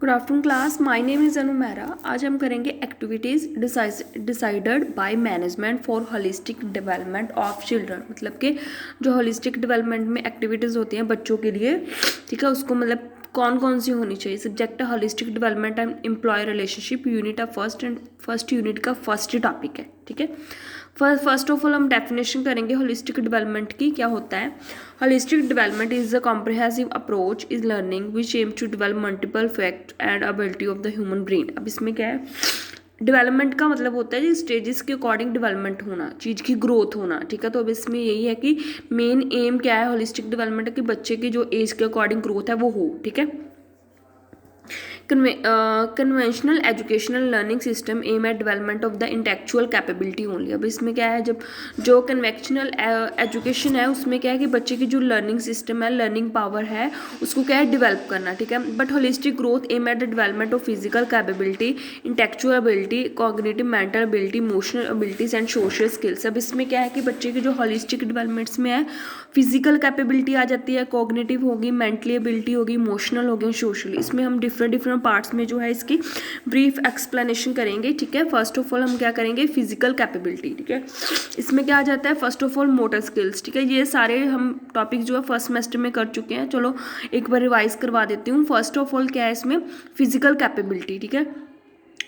Good afternoon class, my name is Anu Mehra. आज हम करेंगे activities decided by management for holistic development of children. मतलब कि जो होलिस्टिक डेवलपमेंट में एक्टिविटीज़ होती हैं बच्चों के लिए, ठीक है, उसको मतलब कौन कौन सी होनी चाहिए। सब्जेक्ट है holistic development and employ relationship, unit of first unit का फर्स्ट टॉपिक है, ठीक है। फर्स्ट ऑफ ऑल हम डेफिनेशन करेंगे होलिस्टिक डेवलपमेंट की। क्या होता है? Holistic development is the comprehensive approach is learning which aim to develop multiple fact and ability of the human brain. अब इसमें क्या है, डेवलपमेंट का मतलब होता है स्टेजेस के अकॉर्डिंग डेवलपमेंट होना, चीज़ की ग्रोथ होना, ठीक है। तो अब इसमें यही है कि मेन एम क्या है होलिस्टिक डेवलपमेंट, कि बच्चे की जो एज के अकॉर्डिंग ग्रोथ है वो हो, ठीक है। Conventional educational learning system aim at development of the intellectual capability only. अब इसमें क्या है, जब जो कन्वेंशनल एजुकेशन है उसमें क्या है कि बच्चे की जो लर्निंग सिस्टम है, लर्निंग पावर है, उसको क्या है डेवलप करना, ठीक है। But holistic growth aim at the development of physical capability, intellectual ability, cognitive mental ability, emotional abilities and social skills. अब इसमें क्या है कि बच्चे की जो होलिस्टिक डेवलपमेंट्स में है, फिजिकल कैपेबिलिटी आ जाती है, कॉग्निटिव होगी, मेंटली एबिलिटी होगी, इमोशनल होगी, सोशल। इसमें हम डिफरेंट पार्ट्स में जो है इसकी ब्रीफ एक्सप्लेनेशन करेंगे, ठीक है। फर्स्ट ऑफ ऑल हम क्या करेंगे, फिजिकल कैपेबिलिटी, ठीक है। इसमें क्या आ जाता है, first of all motor skills, ठीक है। ये सारे हम टॉपिक जो है फर्स्ट सेमेस्टर में कर चुके हैं, चलो एक बार रिवाइज करवा देती हूँ। फर्स्ट ऑफ ऑल क्या है इसमें, फिजिकल कैपेबिलिटी, ठीक है।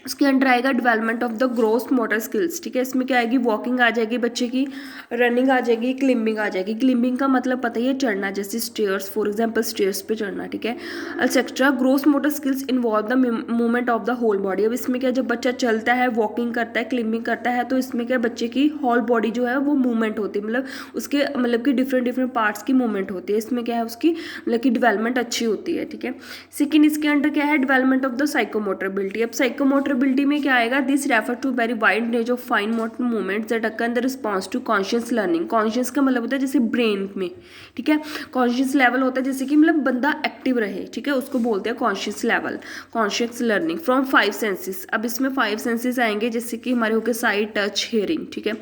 उसके अंडर आएगा development of the growth motor skills, ठीक है। इसमें क्या आएगी, वॉकिंग आ जाएगी बच्चे की, रनिंग आ जाएगी, क्लिम्बिंग आ जाएगी। क्लिम्बिंग का मतलब पता ही है, चढ़ना, जैसे स्टेयर्स, फॉर एग्जांपल स्टेयर्स पे चढ़ना, ठीक है। Etcetera. Growth motor skills involve the movement of the whole body. अब इसमें क्या, जब बच्चा चलता है, वॉकिंग करता है, क्लिम्बिंग करता है, तो इसमें क्या बच्चे की होल बॉडी जो है वो मूवमेंट होती है, मतलब उसके मतलब कि डिफरेंट पार्ट्स की मूवमेंट होती है। इसमें क्या है, उसकी मतलब कि डेवलपमेंट अच्छी होती है, ठीक है। सेकेंड इसके अंडर क्या है, development of the psychomotor ability. अब साइकोमोटर एबिलिटी में क्या आएगा, this refer to very wide range of fine motor movements that occur in the response to conscious learning. Conscious का मतलब होता है जैसे ब्रेन में, ठीक है। कॉन्शियस लेवल होता है जैसे कि मतलब बंदा एक्टिव रहे, ठीक है, उसको बोलते हैं conscious level, conscious learning from 5 senses. अब इसमें 5 सेंसेस आएंगे जैसे कि हमारे होके साइट, टच, हियरिंग, ठीक है।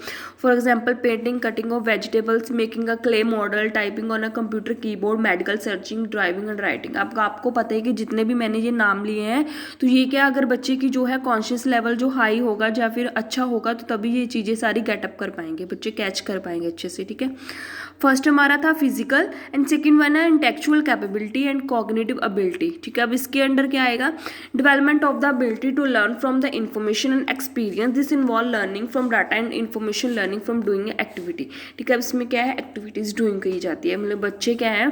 For example painting, cutting of vegetables, making a clay model, typing on a computer keyboard, medical searching, driving and writing. आपको पता है कि जितने भी मैंने ये नाम लिए हैं, तो ये क्या, अगर बच्चे की जो है कॉन्शियस लेवल जो हाई होगा या फिर अच्छा होगा, तो तभी ये चीज़ें सारी गेटअप कर पाएंगे, बच्चे कैच कर पाएंगे अच्छे से, ठीक है। फर्स्ट हमारा था फिजिकल एंड सेकंड वन है intellectual capability and cognitive ability, ठीक है। अब इसके अंडर क्या आएगा, development of the ability to learn from the information and experience, this involve learning from data and information, learning from doing activity, ठीक है। अब इसमें क्या है, एक्टिविटीज डूइंग कही जाती है, मतलब बच्चे क्या है,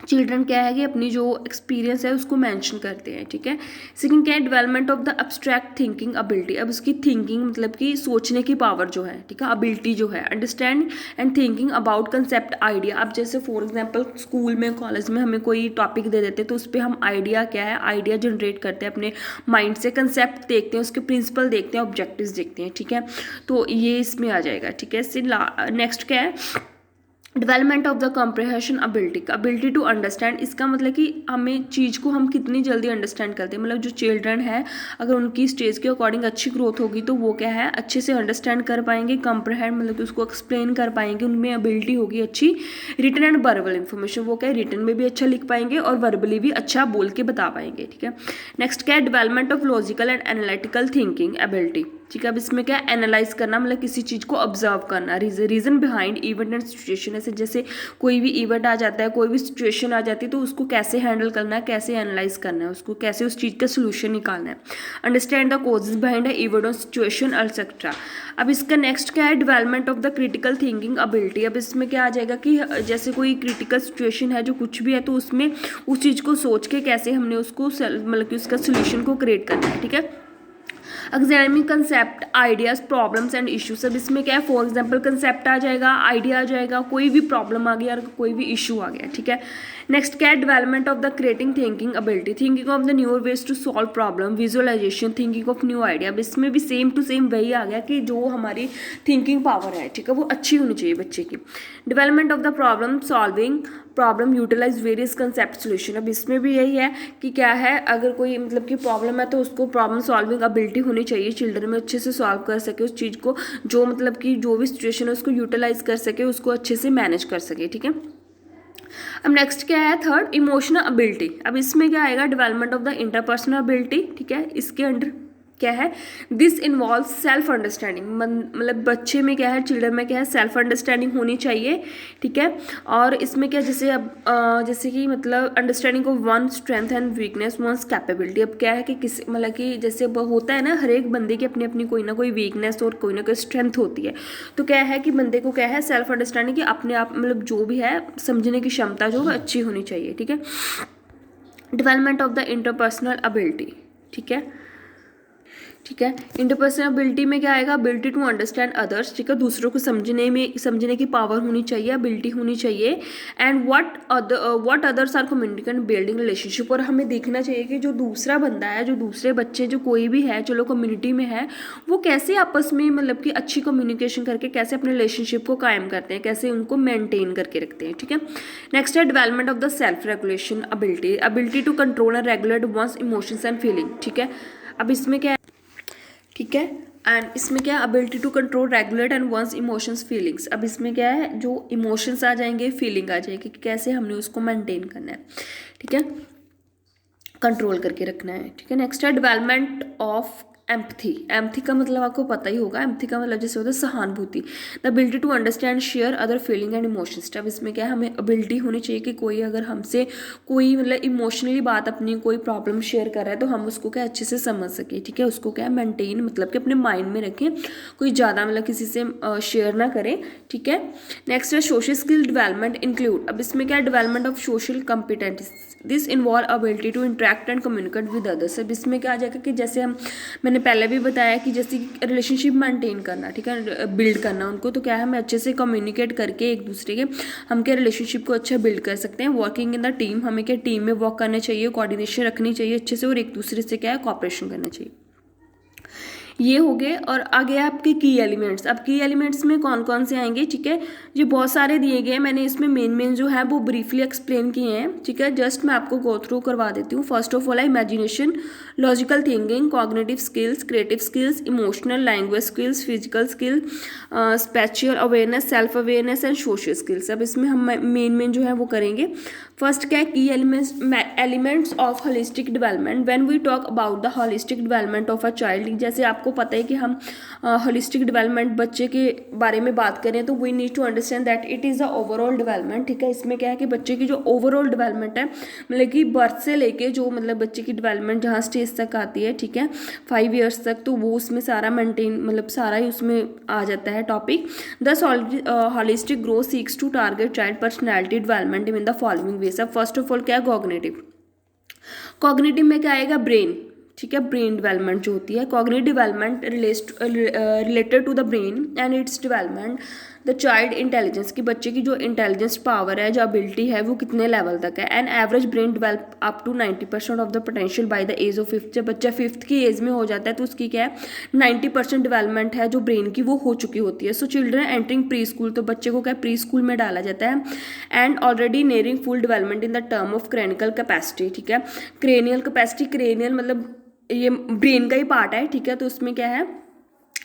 चिल्ड्रन क्या है कि अपनी जो एक्सपीरियंस है उसको मेंशन करते हैं, ठीक है। सेकंड क्या है, development of the abstract thinking ability. अब उसकी थिंकिंग मतलब कि सोचने की पावर जो है, ठीक है, एबिलिटी जो है, understand and thinking about concept idea. अब जैसे फॉर एग्जांपल स्कूल में, कॉलेज में हमें कोई टॉपिक दे देते हैं, तो उस पर हम आइडिया क्या है, आइडिया जनरेट करते हैं अपने माइंड से, कंसेप्ट देखते हैं, उसके प्रिंसिपल देखते हैं, ऑब्जेक्टिव्स देखते हैं, ठीक है। तो ये इसमें आ जाएगा, ठीक है। नेक्स्ट क्या है, development of the comprehension ability to understand. इसका मतलब कि हमें चीज़ को हम कितनी जल्दी अंडरस्टैंड करते हैं, मतलब जो चिल्ड्रन है अगर उनकी स्टेज के अकॉर्डिंग अच्छी ग्रोथ होगी तो वो क्या है, अच्छे से अंडरस्टैंड कर पाएंगे, कॉम्प्रिहेंड मतलब कि उसको एक्सप्लेन कर पाएंगे, उनमें एबिलिटी होगी अच्छी। रिटन एंड वर्बल इन्फॉर्मेशन, वो क्या है, रिटन में भी अच्छा लिख पाएंगे और वर्बली भी अच्छा बोल के बता पाएंगे, ठीक है। नेक्स्ट क्या है, development of logical and analytical thinking ability, ठीक है। अब इसमें क्या है, एनालाइज करना, मतलब किसी चीज़ को ऑब्जर्व करना, reason behind event and situation. ऐसे जैसे कोई भी इवेंट आ जाता है, कोई भी सिचुएशन आ जाती है, तो उसको कैसे हैंडल करना है, कैसे एनालाइज करना है, उसको कैसे उस चीज़ का सोल्यूशन निकालना है। Understand the causes behind the event और सिचुएशन एक्सेट्रा। अब इसका नेक्स्ट क्या है, development of the critical thinking ability. अब इसमें क्या आ जाएगा कि जैसे कोई क्रिटिकल सिचुएशन है, जो कुछ भी है, तो उसमें उस चीज़ को सोच के कैसे हमने उसको मतलब कि उसका सोल्यूशन को क्रिएट करना है, ठीक है। Examining concept, ideas, problems and issues. अब इसमें क्या है, फॉर एग्जांपल कंसेप्ट आ जाएगा, आइडिया आ जाएगा, कोई भी प्रॉब्लम आ गया और कोई भी इशू आ गया, ठीक है। नेक्स्ट क्या है, development of the creating thinking ability, thinking of the newer ways to solve problem, visualization, thinking of new idea. अब इसमें भी सेम टू सेम वही आ गया कि जो हमारी थिंकिंग पावर है, ठीक है, वो अच्छी होनी चाहिए बच्चे की। Development of the problem solving, problem utilize various concept solution. अब इसमें भी यही है कि क्या है, अगर कोई मतलब कि प्रॉब्लम है तो उसको प्रॉब्लम सॉल्विंग एबिलिटी होनी चाहिए चिल्ड्रन में, अच्छे से सॉल्व कर सके उस चीज़ को, जो मतलब कि जो भी सिचुएशन है उसको यूटिलाइज कर सके, उसको अच्छे से मैनेज कर सके, ठीक है। अब नेक्स्ट क्या है, थर्ड इमोशनल एबिलिटी। अब इसमें क्या आएगा, development of the interpersonal ability, ठीक है। इसके अंडर क्या है, दिस इन्वॉल्व सेल्फ अंडरस्टैंडिंग, मतलब बच्चे में क्या है, चिल्ड्रन में क्या है, सेल्फ अंडरस्टैंडिंग होनी चाहिए, ठीक है। और इसमें क्या, जैसे अब जैसे कि मतलब understanding of one strength and weakness, one's capability. अब क्या है कि किस मतलब कि जैसे अब होता है ना, हर एक बंदे की अपनी अपनी कोई ना कोई वीकनेस और कोई ना कोई स्ट्रेंथ होती है। तो क्या है कि बंदे को क्या है, सेल्फ अंडरस्टैंडिंग, कि अपने आप मतलब जो भी है समझने की क्षमता जो है अच्छी होनी चाहिए, ठीक है। Development of the interpersonal ability, ठीक है, ठीक है। इंटरपर्सनल एबिलिटी में क्या आएगा, एबिलिटी टू अंडरस्टैंड अदर्स, ठीक है, दूसरों को समझने की पावर होनी चाहिए, एबिलिटी होनी चाहिए। And what others are communicate building relationship, और हमें देखना चाहिए कि जो दूसरा बंदा है, जो दूसरे बच्चे, जो कोई भी है चलो कम्युनिटी में है, वो कैसे आपस में मतलब कि अच्छी कम्युनिकेशन करके कैसे अपने रिलेशनशिप को कायम करते हैं, कैसे उनको मेंटेन करके रखते हैं, ठीक है। नेक्स्ट है development of the self regulation ability, ability to control and regulate one's emotions and feeling, ठीक है। अब इसमें क्या है, ठीक है, एंड इसमें क्या है, ability to control regulate and one's emotions feelings. अब इसमें क्या है, जो इमोशंस आ जाएंगे, फीलिंग आ जाएगी, कि कैसे हमने उसको मेंटेन करना है, ठीक है, कंट्रोल करके रखना है, ठीक है। नेक्स्ट है डेवलपमेंट ऑफ एम्पथी। एम्पथी का मतलब आपको पता ही होगा, एम्पथी का मतलब जैसे होता है सहानुभूति, the ability to understand share other feeling and emotions. अब इसमें क्या है, हमें एबिलिटी होनी चाहिए कि कोई अगर हमसे कोई मतलब इमोशनली बात, अपनी कोई प्रॉब्लम शेयर कर रहा है, तो हम उसको क्या अच्छे से समझ सके, ठीक है, उसको क्या मेंटेन मतलब कि अपने माइंड में रखें, कोई ज़्यादा मतलब किसी से शेयर ना करें, ठीक है। नेक्स्ट है सोशल स्किल डेवलपमेंट इंक्लूड। अब इसमें क्या है, development of social competence, this involve ability to interact and communicate with others. अब इसमें क्या आ जाएगा कि जैसे मैंने पहले भी बताया कि जैसे रिलेशनशिप मेंटेन करना, ठीक है, बिल्ड करना उनको, तो क्या है, हमें अच्छे से कम्युनिकेट करके एक दूसरे के हम क्या रिलेशनशिप को अच्छा बिल्ड कर सकते हैं। वर्किंग इन द टीम, हमें क्या टीम में वर्क करना चाहिए, कोऑर्डिनेशन रखनी चाहिए अच्छे से, और एक दूसरे से क्या है कोऑपरेशन करना चाहिए। ये हो गए, और आगे आपके की एलिमेंट्स। अब की एलिमेंट्स में कौन कौन से आएंगे, ठीक है, ये बहुत सारे दिए गए हैं, मैंने इसमें मेन जो है वो ब्रीफली एक्सप्लेन किए हैं, ठीक है। जस्ट मैं आपको गो थ्रू करवा देती हूँ। फर्स्ट ऑफ ऑल है imagination, logical thinking, cognitive skills, creative skills, emotional language skills, physical skill, special awareness, self awareness and social skills. अब इसमें हम मेन जो है वो करेंगे। फर्स्ट क्या है, key elements of holistic development. When we talk about the holistic development of a child, जैसे आपको पता है कि हम होलिस्टिक डेवलपमेंट बच्चे के बारे में बात करें, तो we need to understand that it is the overall development, ठीक है। इसमें क्या है कि बच्चे की जो ओवरऑल डेवलपमेंट है, मतलब कि बर्थ से लेके जो मतलब बच्चे की डेवलपमेंट जहाँ स्टेज तक आती है, ठीक है, 5 ईयर्स तक, तो वो उसमें सारा मेंटेन मतलब सारा ही उसमें आ जाता है topic. This holistic growth seeks to target child personality development in the following ways. अब फर्स्ट ऑफ ऑल क्या है, कॉग्निटिव। कॉग्निटिव में क्या आएगा, ब्रेन, ठीक है, ब्रेन डेवलपमेंट जो होती है। Cognitive development related to the brain and its development, the child intelligence, की बच्चे की जो इंटेलिजेंस पावर है, जो एबिलिटी है, वो कितने लेवल तक है। And average brain develop up to 90% of the potential by the age of 5th। जब बच्चा 5th की एज में हो जाता है, तो उसकी क्या है 90% डेवलपमेंट है जो ब्रेन की, वो हो चुकी होती है। So children entering pre school, तो बच्चे को क्या प्री स्कूल में डाला जाता है। And already nearing full development in the term of cranial capacity, ठीक है। क्रेनियल कैपेसिटी, क्रेनियल मतलब ये ब्रेन का ही पार्ट है, ठीक है। तो उसमें क्या है,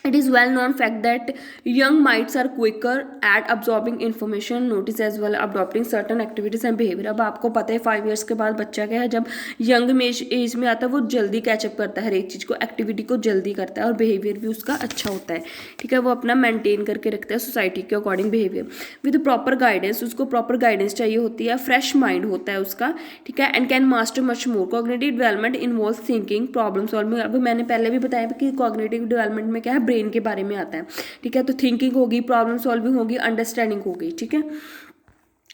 it is well known fact that young minds are quicker at absorbing information, notice as well adopting certain activities and behavior। अब आपको पता है 5 years के बाद बच्चा क्या है, जब यंग में एज में आता है, वो जल्दी कैचअप करता है, हर एक चीज़ को, एक्टिविटी को जल्दी करता है, और बिहेवियर भी उसका अच्छा होता है, ठीक है। वो अपना मेंटेन करके रखता है सोसाइटी के according behaviour with proper guidance. उसको प्रॉपर गाइडेंस चाहिए होती है, फ्रेश माइंड होता है उसका, ठीक है। And can master much more. Cognitive development involve thinking, problem solving. अभी मैंने पहले भी बताया कि कॉग्निटिव डेवलपमेंट में क्या है, ब्रेन के बारे में आता है, ठीक है। तो थिंकिंग होगी, प्रॉब्लम सॉल्विंग होगी, अंडरस्टैंडिंग होगी, ठीक है।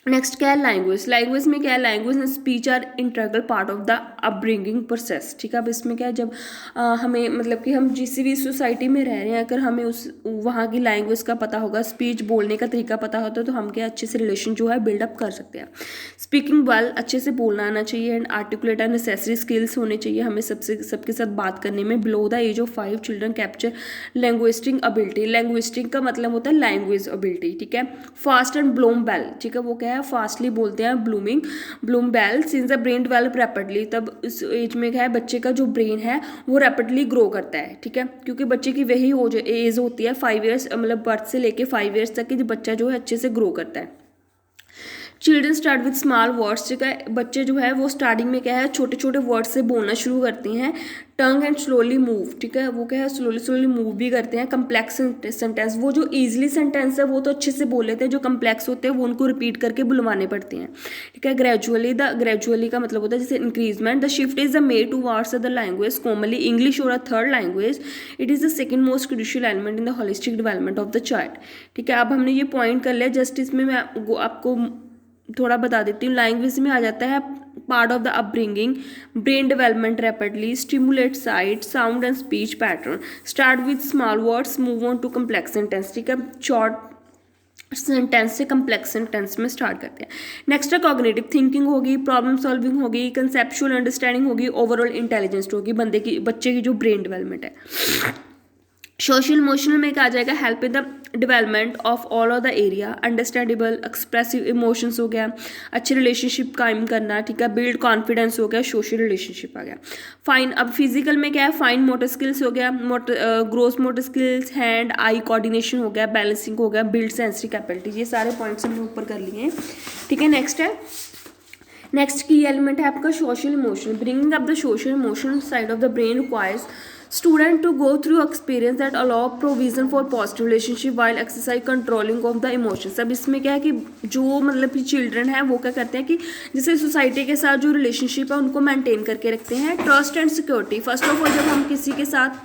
नेक्स्ट क्या है, लैंग्वेज। लैंग्वेज में क्या है, language and speech are integral part of the upbringing process, ठीक है। अब इसमें क्या है, जब हमें मतलब कि हम जिस भी सोसाइटी में रह रहे हैं, अगर हमें उस वहाँ की लैंग्वेज का पता होगा, स्पीच बोलने का तरीका पता होता है, तो हम क्या अच्छे से रिलेशन जो है बिल्डअप कर सकते हैं। स्पीकिंग वेल, अच्छे से बोलना आना चाहिए। And articulate and necessary skills होने चाहिए हमें सबके साथ बात करने में। Below the age of 5 children capture linguistic ability. Linguistic का मतलब होता है लैंग्वेज एबिलिटी, ठीक है। फास्ट एंड ब्लूम बेल, ठीक है, वो क्या है फास्टली बोलते हैं, bloom bell. Since the brain develop rapidly, तब इस एज में क्या है, बच्चे का जो ब्रेन है वो रैपिडली ग्रो करता है, ठीक है, क्योंकि बच्चे की वही एज होती है 5 ईयर्स, मतलब बर्थ से लेके 5 ईयर्स तक की, जो बच्चा जो है अच्छे से ग्रो करता है। Children start with small words, ठीक है, बच्चे जो है वो स्टार्टिंग में क्या है छोटे छोटे वर्ड से बोलना शुरू करते हैं। टंग एंड स्लोली मूव, ठीक है, वो क्या है स्लोली स्लोली मूव भी करते हैं। कम्प्लेक्स सेंटेंस, वो जो ईजिली सेंटेंस है वो तो अच्छे से बोल लेते हैं, जो कम्प्लेक्स होते हैं वो उनको रिपीट करके बुलवाने पड़ते हैं, ठीक है। ग्रेजुअली का मतलब होता है जैसे increment. The shift is the made towards the language commonly English और a third language. It is the second most crucial element in the holistic development of the child, ठीक है। अब हमने ये पॉइंट कर लिया, जस्ट इसमें मैं आपको थोड़ा बता देती हूँ। लैंग्वेज में आ जाता है part of the upbringing, brain development rapidly, stimulate sight sound and speech pattern, start with small words, move on to complex sentence, ठीक है। शॉर्ट सेंटेंस से कम्प्लेक्स सेंटेंस में स्टार्ट करते हैं। नेक्स्ट है कॉग्निटिव थिंकिंग होगी, प्रॉब्लम सॉल्विंग होगी, conceptual understanding होगी, ओवरऑल इंटेलिजेंस होगी, बच्चे की जो ब्रेन डेवलपमेंट है। सोशल इमोशनल में क्या आ जाएगा, help in the development of all of the area, understandable expressive emotions हो गया, अच्छे रिलेशनशिप कायम करना, ठीक है, बिल्ड कॉन्फिडेंस हो गया, सोशल रिलेशनशिप आ गया। फाइन, अब फिजिकल में क्या है, फाइन मोटर स्किल्स हो गया, gross motor skills, hand eye coordination हो गया, बैलेंसिंग हो गया, बिल्ड सेंसरी कैपेबिलिटी, ये सारे पॉइंट्स हमने ऊपर कर लिए हैं, ठीक है। नेक्स्ट की एलिमेंट है आपका social emotion. Bringing up the social emotion side of the brain requires student to go through experience that allow provision for positive relationship while exercise controlling of the emotions। अब इसमें क्या है कि जो मतलब कि चिल्ड्रन है वो क्या करते हैं कि जैसे सोसाइटी के साथ जो रिलेशनशिप है उनको मेंटेन करके रखते हैं। Trust and security, first of all जब हम किसी के साथ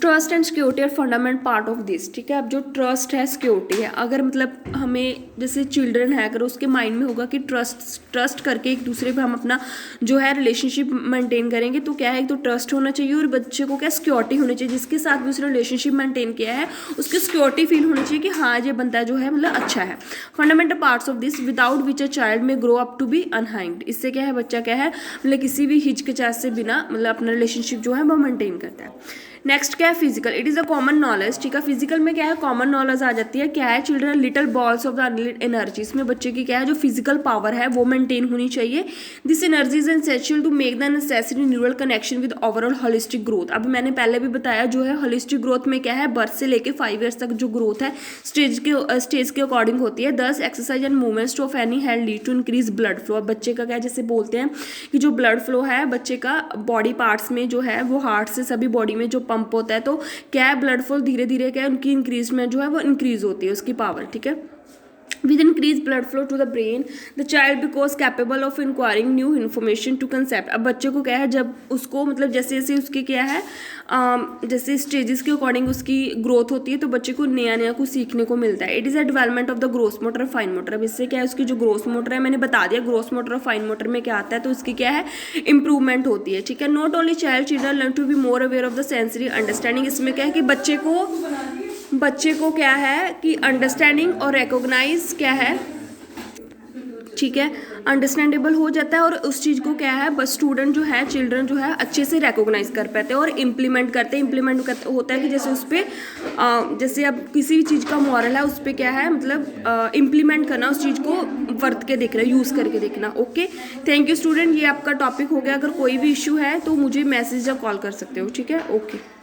trust and security are fundament part of this, ठीक है। अब जो ट्रस्ट है सिक्योरिटी है, अगर मतलब हमें जैसे चिल्ड्रन है अगर उसके माइंड में होगा कि ट्रस्ट करके एक दूसरे पे हम अपना जो है रिलेशनशिप मेंटेन करेंगे, तो क्या है, एक तो ट्रस्ट होना चाहिए और बच्चे को क्या सिक्योरिटी होनी चाहिए, जिसके साथ भी उसने रिलेशनशिप मेंटेन किया है उसकी सिक्योरिटी फील होनी चाहिए कि हाँ ये बंदा जो है मतलब अच्छा है। Fundamental parts of this without which a child में ग्रो अप टू बी अनहाइंग्ड, इससे क्या है बच्चा क्या है मतलब किसी भी हिचकिचाहट से बिना मतलब अपना रिलेशनशिप जो है वो मेंटेन करता है। नेक्स्ट क्या है physical, it is a common knowledge, ठीक है। फिजिकल में क्या है कॉमन नॉलेज आ जाती है, क्या है children little balls of the energy, इसमें बच्चे की क्या है जो फिजिकल पावर है वो मेंटेन होनी चाहिए। This energy is essential to make the necessary neural connection with overall holistic growth. अब मैंने पहले भी बताया जो है होलिस्टिक ग्रोथ में क्या है बर्थ से लेके 5 ईयर्स तक जो ग्रोथ है स्टेज के अकॉर्डिंग होती है। 10 exercise and movements of any hand lead to increase blood flow. अब बच्चे का क्या जैसे बोलते हैं कि जो ब्लड फ्लो है बच्चे का बॉडी पार्ट्स में जो है वो हार्ट से सभी बॉडी में जो पंप होता है, तो क्या है ब्लड फ्लो धीरे धीरे क्या है उनकी इंक्रीजमेंट जो है वो इंक्रीज होती है उसकी पावर, ठीक है। With increased blood flow to the brain, the child becomes capable of acquiring new information to concept। अब बच्चे को क्या है जब उसको मतलब जैसे जैसे उसकी क्या है जैसे स्टेजेस के अकॉर्डिंग उसकी ग्रोथ होती है तो बच्चे को नया नया कुछ सीखने को मिलता है। It is a development of the gross motor fine motor. अब इससे क्या है उसकी जो ग्रोस मोटर है मैंने बता दिया ग्रोस मोटर और फाइन मोटर में क्या आता है, तो उसकी क्या है इंप्रूवमेंट होती है, ठीक है। Not only children learn to be more aware of the sensory understanding, इसमें क्या है कि बच्चे को क्या है कि अंडरस्टैंडिंग और रिकॉग्नाइज क्या है, ठीक है, अंडरस्टैंडेबल हो जाता है और उस चीज़ को क्या है बस स्टूडेंट जो है चिल्ड्रन जो है अच्छे से रिकॉग्नाइज कर पाते हैं और इम्प्लीमेंट होता है कि जैसे उस पर जैसे अब किसी भी चीज़ का मॉरल है उस पर क्या है मतलब इम्प्लीमेंट करना, उस चीज़ को वर्त के देखना, यूज़ करके देखना। ओके, थैंक यू स्टूडेंट, ये आपका टॉपिक हो गया। अगर कोई भी इशू है तो मुझे मैसेज या कॉल कर सकते हो, ठीक है। ओके।